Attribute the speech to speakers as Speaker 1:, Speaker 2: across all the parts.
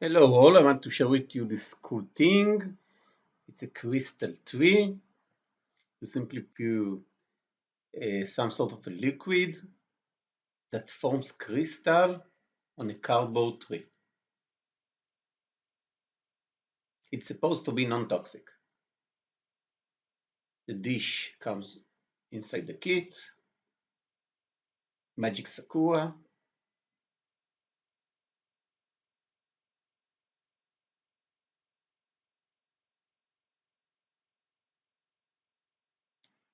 Speaker 1: Hello all, I want to share with you this cool thing. It's a crystal tree. You simply pour some sort of a liquid that forms crystal on a cardboard tree. It's supposed to be non-toxic. The dish comes inside the kit, magic sakura,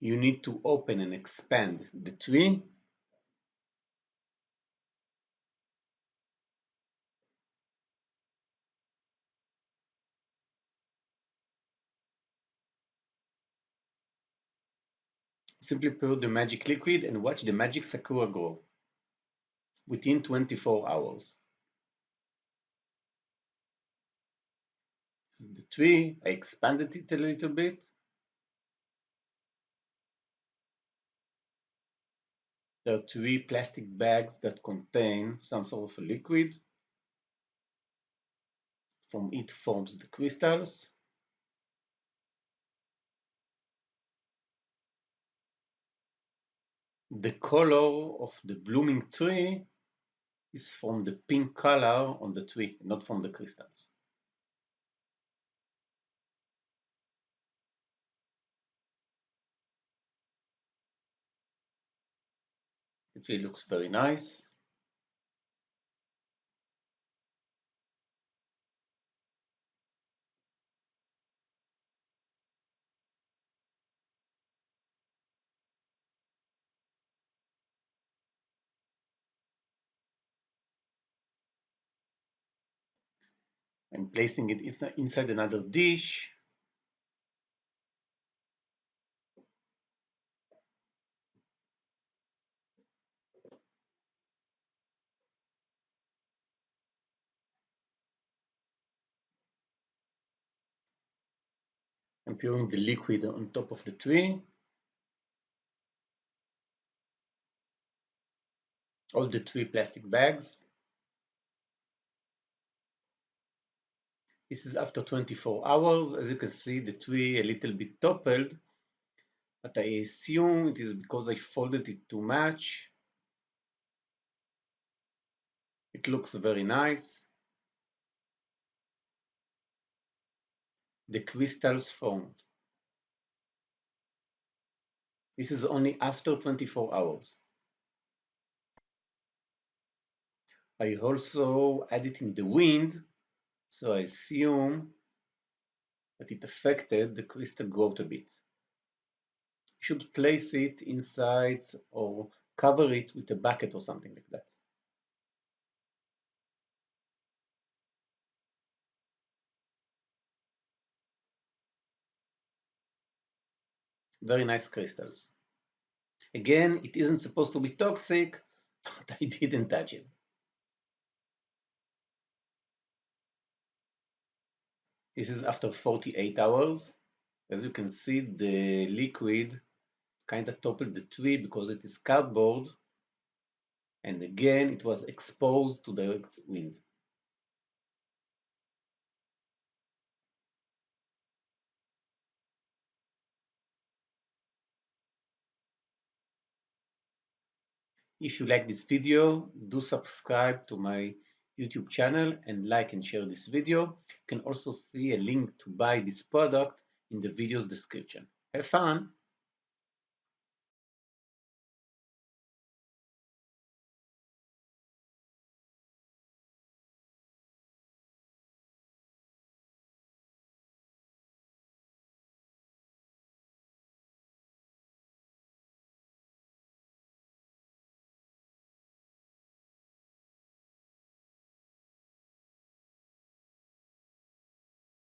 Speaker 1: you need to open and expand the tree. Simply pour the magic liquid and watch the magic sakura grow within 24 hours. This is the tree. I expanded it a little bit. There are three plastic bags that contain some sort of a liquid. From it forms the crystals. The color of the blooming tree is from the pink color on the tree, not from the crystals. The tree looks very nice. I'm placing it inside another dish. I'm pouring the liquid on top of the tree. All the three plastic bags. This is after 24 hours. As you can see, the tree a little bit toppled, but I assume it is because I folded it too much. It looks very nice. The crystals formed. This is only after 24 hours. I also added in the wind, so I assume that it affected the crystal growth a bit. You should place it inside or cover it with a bucket or something like that. Very nice crystals. Again, it isn't supposed to be toxic, but I didn't touch it. This is after 48 hours. As you can see, the liquid kind of toppled the tree because it is cardboard, and again it was exposed to direct wind. If you like this video, do subscribe to my YouTube channel and like and share this video. You can also see a link to buy this product in the video's description. Have fun!